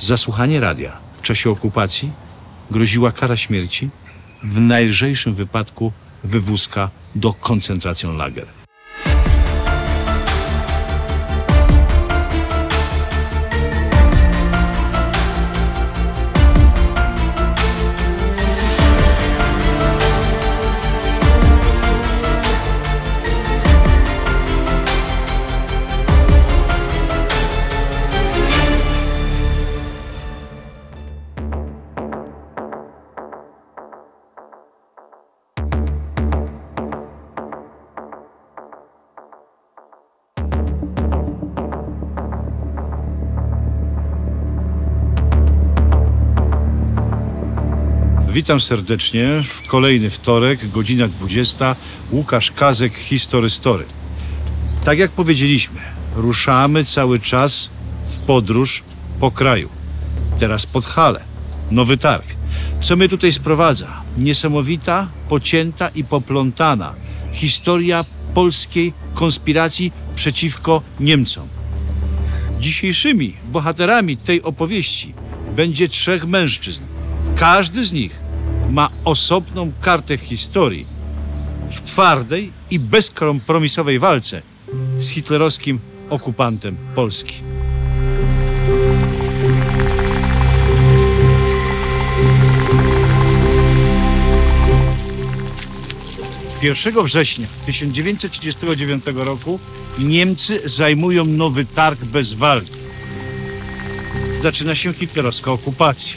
Za słuchanie radia w czasie okupacji groziła kara śmierci, w najlżejszym wypadku wywózka do koncentracjonlager. Witam serdecznie w kolejny wtorek, godzina 20. Łukasz Kazek, Historystory. Tak jak powiedzieliśmy, ruszamy cały czas w podróż po kraju. Teraz Podhale, Nowy Targ. Co mnie tutaj sprowadza? Niesamowita, pocięta i poplątana historia polskiej konspiracji przeciwko Niemcom. Dzisiejszymi bohaterami tej opowieści będzie 3 mężczyzn. Każdy z nich ma osobną kartę w historii w twardej i bezkompromisowej walce z hitlerowskim okupantem Polski. 1 września 1939 roku Niemcy zajmują Nowy Targ bez walki. Zaczyna się hitlerowska okupacja.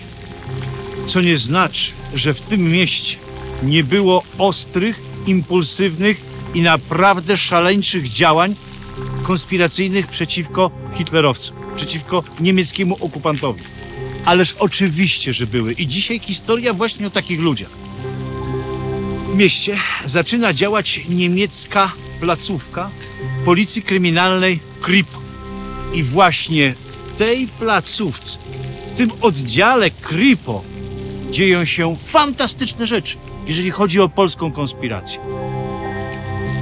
Co nie znaczy, że w tym mieście nie było ostrych, impulsywnych i naprawdę szaleńczych działań konspiracyjnych przeciwko hitlerowcom, przeciwko niemieckiemu okupantowi. Ależ oczywiście, że były. I dzisiaj historia właśnie o takich ludziach. W mieście zaczyna działać niemiecka placówka policji kryminalnej Kripo. I właśnie w tej placówce, w tym oddziale Kripo dzieją się fantastyczne rzeczy, jeżeli chodzi o polską konspirację.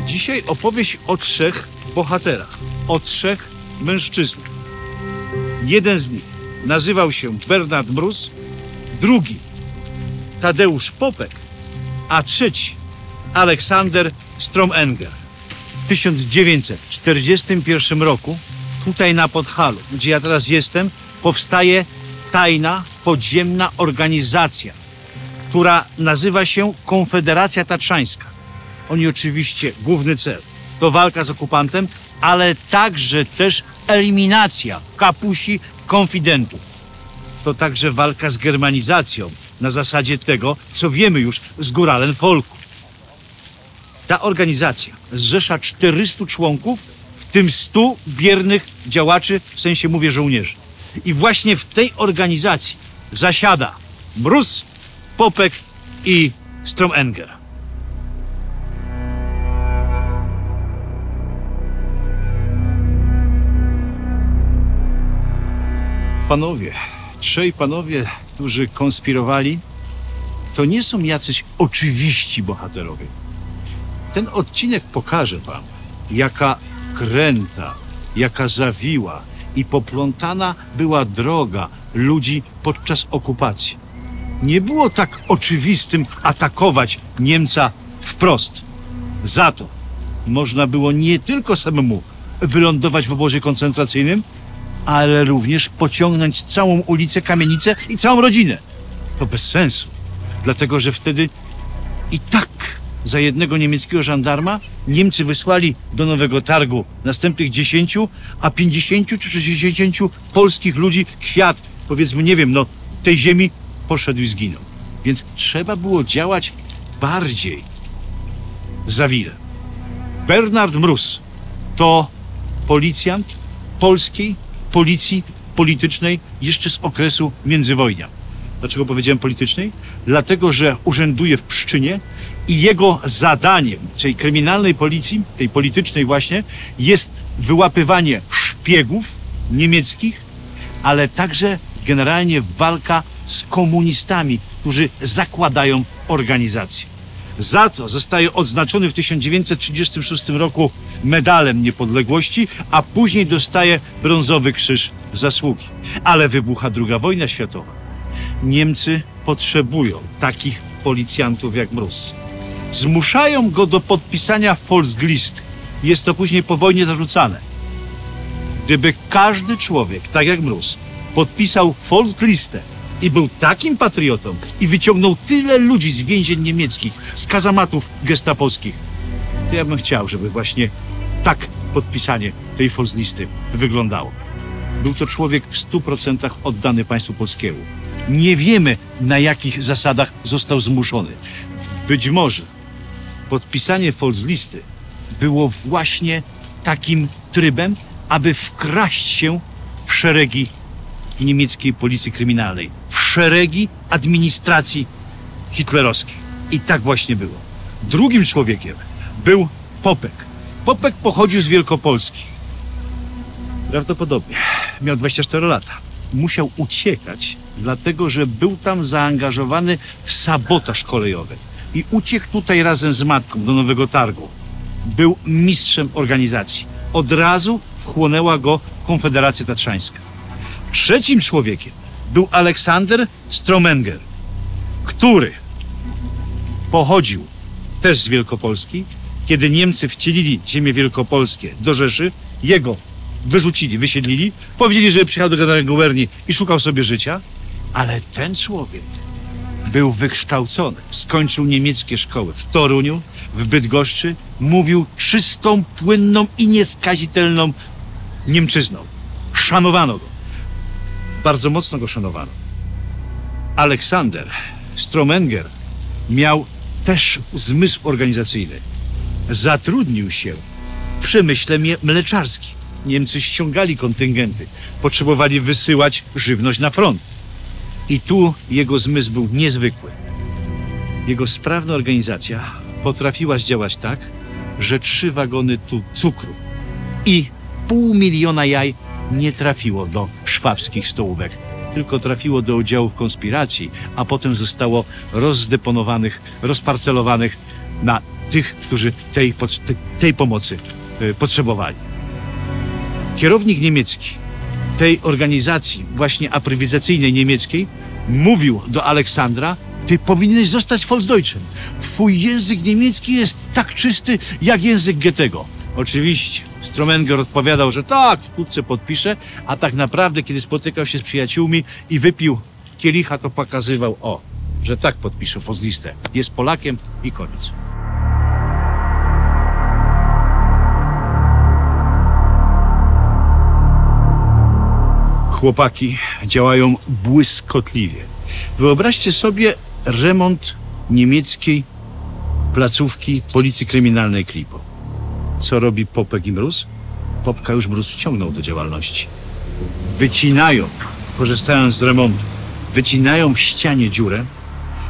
Dzisiaj opowieść o 3 bohaterach, o 3 mężczyznach. Jeden z nich nazywał się Bernard Mróz, drugi Tadeusz Popek, a trzeci Aleksander Stromenger. W 1941 roku tutaj na Podhalu, gdzie ja teraz jestem, powstaje tajna, podziemna organizacja, która nazywa się Konfederacja Tatrzańska. Oni oczywiście, główny cel to walka z okupantem, ale także też eliminacja kapusi, konfidentów. To także walka z germanizacją na zasadzie tego, co wiemy już z Góralen Folku. Ta organizacja zrzesza 400 członków, w tym 100 biernych działaczy, w sensie mówię żołnierzy. I właśnie w tej organizacji zasiada Mróz, Popek i Stromenger. Panowie, 3 panowie, którzy konspirowali, to nie są jacyś oczywiści bohaterowie. Ten odcinek pokaże wam, jaka kręta, jaka zawiła i poplątana była droga ludzi podczas okupacji. Nie było tak oczywistym atakować Niemca wprost. Za to można było nie tylko samemu wylądować w obozie koncentracyjnym, ale również pociągnąć całą ulicę, kamienicę i całą rodzinę. To bez sensu, dlatego że wtedy i tak za jednego niemieckiego żandarma Niemcy wysłali do Nowego Targu następnych 10, a 50 czy 60 polskich ludzi kwiat, powiedzmy, nie wiem, tej ziemi poszedł i zginął. Więc trzeba było działać bardziej zawile. Bernard Mróz to policjant polskiej policji politycznej jeszcze z okresu międzywojnia. Dlaczego powiedziałem politycznej? Dlatego, że urzęduje w Pszczynie i jego zadaniem, czyli kryminalnej policji, tej politycznej właśnie, jest wyłapywanie szpiegów niemieckich, ale także generalnie walka z komunistami, którzy zakładają organizację. Za co zostaje odznaczony w 1936 roku medalem niepodległości, a później dostaje brązowy krzyż zasługi. Ale wybucha II wojna światowa. Niemcy potrzebują takich policjantów jak Mróz. Zmuszają go do podpisania Volkslisty. Jest to później po wojnie zarzucane. Gdyby każdy człowiek, tak jak Mróz, podpisał Volkslistę i był takim patriotą i wyciągnął tyle ludzi z więzień niemieckich, z kazamatów gestapowskich, to ja bym chciał, żeby właśnie tak podpisanie tej Volkslisty wyglądało. Był to człowiek w 100% oddany państwu polskiemu. Nie wiemy, na jakich zasadach został zmuszony. Być może podpisanie Volkslisty było właśnie takim trybem, aby wkraść się w szeregi niemieckiej policji kryminalnej, w szeregi administracji hitlerowskiej. I tak właśnie było. Drugim człowiekiem był Popek. Popek pochodził z Wielkopolski. Prawdopodobnie miał 24 lata. Musiał uciekać, dlatego że był tam zaangażowany w sabotaż kolejowy. I uciekł tutaj razem z matką do Nowego Targu. Był mistrzem organizacji. Od razu wchłonęła go Konfederacja Tatrzańska. Trzecim człowiekiem był Aleksander Stromenger, który pochodził też z Wielkopolski. Kiedy Niemcy wcielili ziemię wielkopolskie do Rzeszy, jego wyrzucili, wysiedlili, powiedzieli, że przyjechał do generalnej guberni i szukał sobie życia, ale ten człowiek był wykształcony, skończył niemieckie szkoły w Toruniu, w Bydgoszczy, mówił czystą, płynną i nieskazitelną niemczyzną. Szanowano go. Bardzo mocno go szanowano. Aleksander Stromenger miał też zmysł organizacyjny. Zatrudnił się w przemyśle mleczarskim. Niemcy ściągali kontyngenty, potrzebowali wysyłać żywność na front. I tu jego zmysł był niezwykły. Jego sprawna organizacja potrafiła zdziałać tak, że 3 wagony cukru i 500 000 jaj nie trafiło do szwabskich stołówek, tylko trafiło do oddziałów konspiracji, a potem zostało rozdeponowanych, rozparcelowanych na tych, którzy tej pomocy potrzebowali. Kierownik niemiecki tej organizacji właśnie aprywizacyjnej niemieckiej mówił do Aleksandra: ty powinieneś zostać Volksdeutschem. Twój język niemiecki jest tak czysty jak język Goethego. Oczywiście Stromenger odpowiadał, że tak, wkrótce podpisze, a tak naprawdę, kiedy spotykał się z przyjaciółmi i wypił kielicha, to pokazywał, że tak podpisze Volkslistę. Jest Polakiem i koniec. Chłopaki działają błyskotliwie. Wyobraźcie sobie remont niemieckiej placówki Policji Kryminalnej Kripo. Co robi Popek i Mróz? Popka już Mróz wciągnął do działalności. Wycinają, korzystając z remontu, wycinają w ścianie dziurę,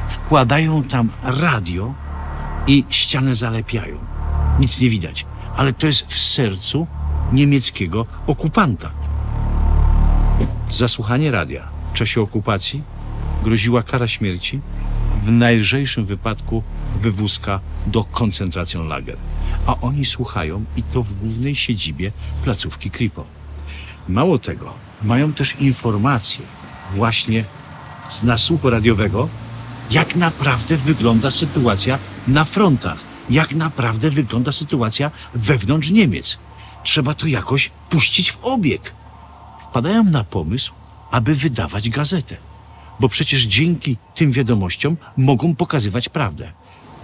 wkładają tam radio i ścianę zalepiają. Nic nie widać, ale to jest w sercu niemieckiego okupanta. Za słuchanie radia w czasie okupacji groziła kara śmierci, w najlżejszym wypadku wywózka do koncentracjonlager. A oni słuchają i to w głównej siedzibie placówki Kripo. Mało tego, mają też informacje właśnie z nasłuchu radiowego, jak naprawdę wygląda sytuacja na frontach, jak naprawdę wygląda sytuacja wewnątrz Niemiec. Trzeba to jakoś puścić w obieg. Wpadają na pomysł, aby wydawać gazetę, bo przecież dzięki tym wiadomościom mogą pokazywać prawdę.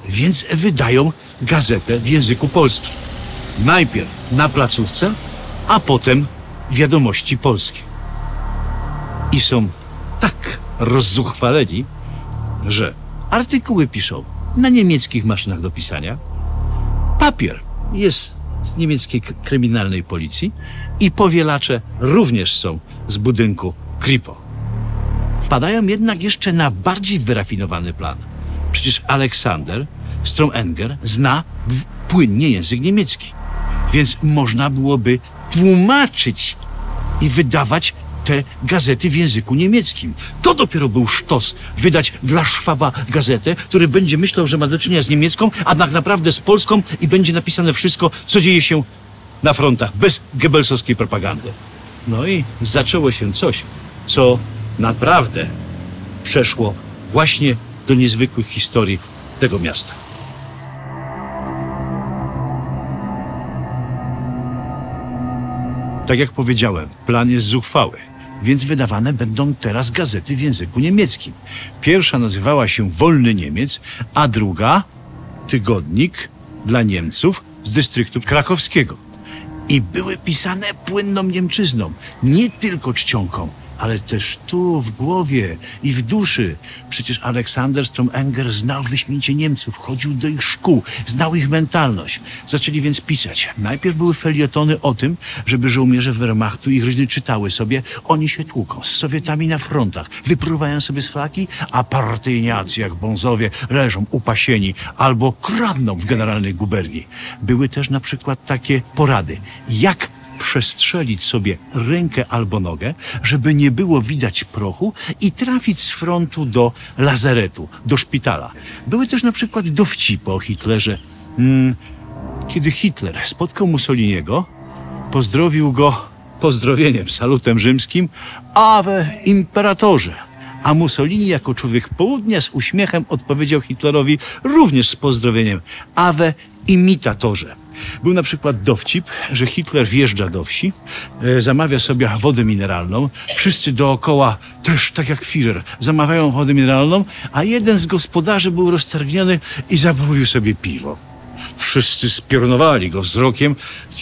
Więc wydają gazetę w języku polskim. Najpierw na placówce, a potem wiadomości polskie. I są tak rozzuchwaleni, że artykuły piszą na niemieckich maszynach do pisania, papier jest z niemieckiej kryminalnej policji i powielacze również są z budynku Kripo. Wpadają jednak jeszcze na bardziej wyrafinowany plan. Przecież Aleksander Stromenger zna płynnie język niemiecki, więc można byłoby tłumaczyć i wydawać te gazety w języku niemieckim. To dopiero był sztos, wydać dla Szwaba gazetę, który będzie myślał, że ma do czynienia z niemiecką, a tak naprawdę z polską i będzie napisane wszystko, co dzieje się na frontach, bez goebbelsowskiej propagandy. No i zaczęło się coś, co naprawdę przeszło właśnie do niezwykłych historii tego miasta. Tak jak powiedziałem, plan jest zuchwały, więc wydawane będą teraz gazety w języku niemieckim. Pierwsza nazywała się Wolny Niemiec, a druga Tygodnik dla Niemców z dystryktu krakowskiego. I były pisane płynną niemczyzną, nie tylko czcionką, ale też tu, w głowie i w duszy. Przecież Aleksander Stromenger znał wyśmienicie Niemców, chodził do ich szkół, znał ich mentalność. Zaczęli więc pisać. Najpierw były felietony o tym, żeby żołnierze Wehrmachtu i Gryźny czytały sobie, oni się tłuką z Sowietami na frontach, wypruwają sobie z flaki, a partyjniacy jak bonzowie leżą upasieni albo kradną w generalnej guberni. Były też na przykład takie porady, jak przestrzelić sobie rękę albo nogę, żeby nie było widać prochu i trafić z frontu do lazaretu, do szpitala. Były też na przykład dowcipy o Hitlerze. Kiedy Hitler spotkał Mussoliniego, pozdrowił go pozdrowieniem, salutem rzymskim Ave Imperatorze. A Mussolini jako człowiek południa z uśmiechem odpowiedział Hitlerowi również z pozdrowieniem Ave Imitatorze. Był na przykład dowcip, że Hitler wjeżdża do wsi, zamawia sobie wodę mineralną, wszyscy dookoła też, tak jak Führer, zamawiają wodę mineralną, a jeden z gospodarzy był roztargniony i zamówił sobie piwo. Wszyscy spiorunowali go wzrokiem.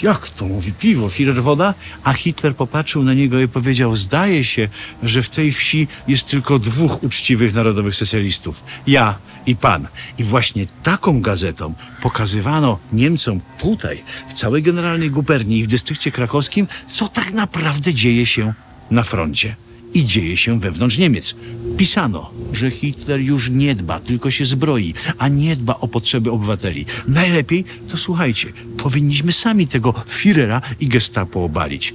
Jak to mówi piwo, Führer woda? A Hitler popatrzył na niego i powiedział, zdaje się, że w tej wsi jest tylko dwóch uczciwych narodowych socjalistów. Ja i pan. I właśnie taką gazetą pokazywano Niemcom tutaj, w całej generalnej guberni i w dystrykcie krakowskim, co tak naprawdę dzieje się na froncie i dzieje się wewnątrz Niemiec. Pisano, że Hitler już nie dba, tylko się zbroi, a nie dba o potrzeby obywateli. Najlepiej to słuchajcie, powinniśmy sami tego Führera i Gestapo obalić.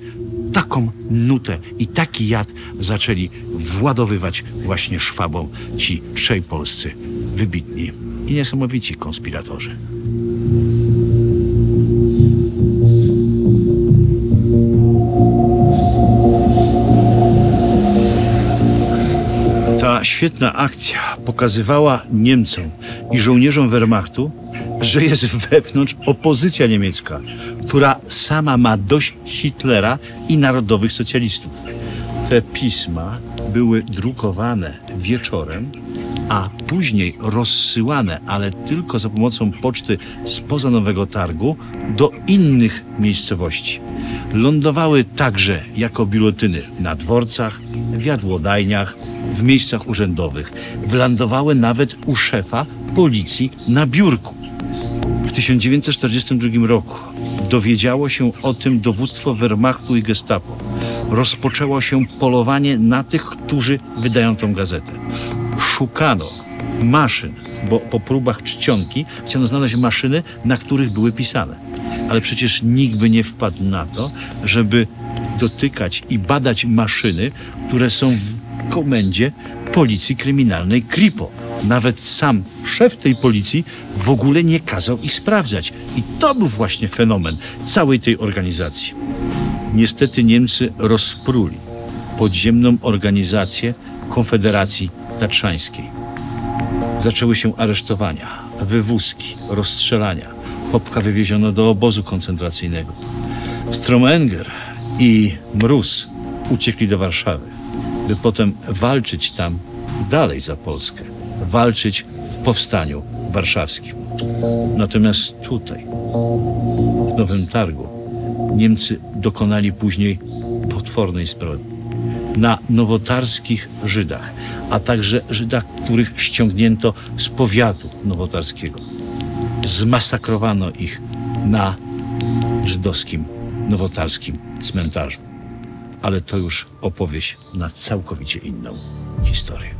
Taką nutę i taki jad zaczęli władowywać właśnie Szwabom ci trzej polscy wybitni i niesamowici konspiratorzy. Ta świetna akcja pokazywała Niemcom i żołnierzom Wehrmachtu, że jest wewnątrz opozycja niemiecka, która sama ma dość Hitlera i narodowych socjalistów. Te pisma były drukowane wieczorem, a później rozsyłane, ale tylko za pomocą poczty spoza Nowego Targu, do innych miejscowości. Lądowały także jako biuletyny na dworcach, w jadłodajniach, w miejscach urzędowych. Wylądowały nawet u szefa policji na biurku. W 1942 roku dowiedziało się o tym dowództwo Wehrmachtu i Gestapo. Rozpoczęło się polowanie na tych, którzy wydają tą gazetę. Szukano maszyn, bo po próbach czcionki chciano znaleźć maszyny, na których były pisane. Ale przecież nikt by nie wpadł na to, żeby dotykać i badać maszyny, które są w komendzie Policji Kryminalnej Kripo. Nawet sam szef tej policji w ogóle nie kazał ich sprawdzać. I to był właśnie fenomen całej tej organizacji. Niestety Niemcy rozpruli podziemną organizację Konfederacji Tatrzańskiej. Zaczęły się aresztowania, wywózki, rozstrzelania. Popka wywieziono do obozu koncentracyjnego. Stromenger i Mróz uciekli do Warszawy, by potem walczyć tam dalej za Polskę, walczyć w powstaniu warszawskim. Natomiast tutaj, w Nowym Targu, Niemcy dokonali później potwornej zbrodni na nowotarskich Żydach, a także Żydach, których ściągnięto z powiatu nowotarskiego. Zmasakrowano ich na żydowskim, nowotarskim cmentarzu. Ale to już opowieść na całkowicie inną historię.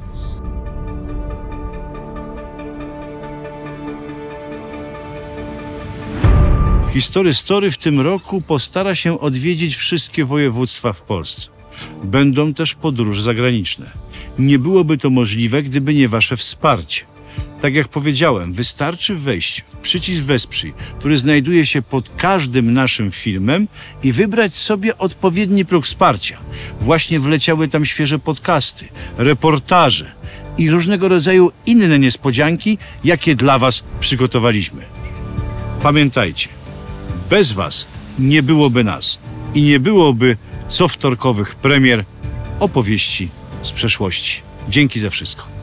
History Story w tym roku postara się odwiedzić wszystkie województwa w Polsce. Będą też podróże zagraniczne. Nie byłoby to możliwe, gdyby nie wasze wsparcie. Tak jak powiedziałem, wystarczy wejść w przycisk Wesprzyj, który znajduje się pod każdym naszym filmem i wybrać sobie odpowiedni próg wsparcia. Właśnie wleciały tam świeże podcasty, reportaże i różnego rodzaju inne niespodzianki, jakie dla Was przygotowaliśmy. Pamiętajcie, bez Was nie byłoby nas i nie byłoby co wtorkowych premier opowieści z przeszłości. Dzięki za wszystko.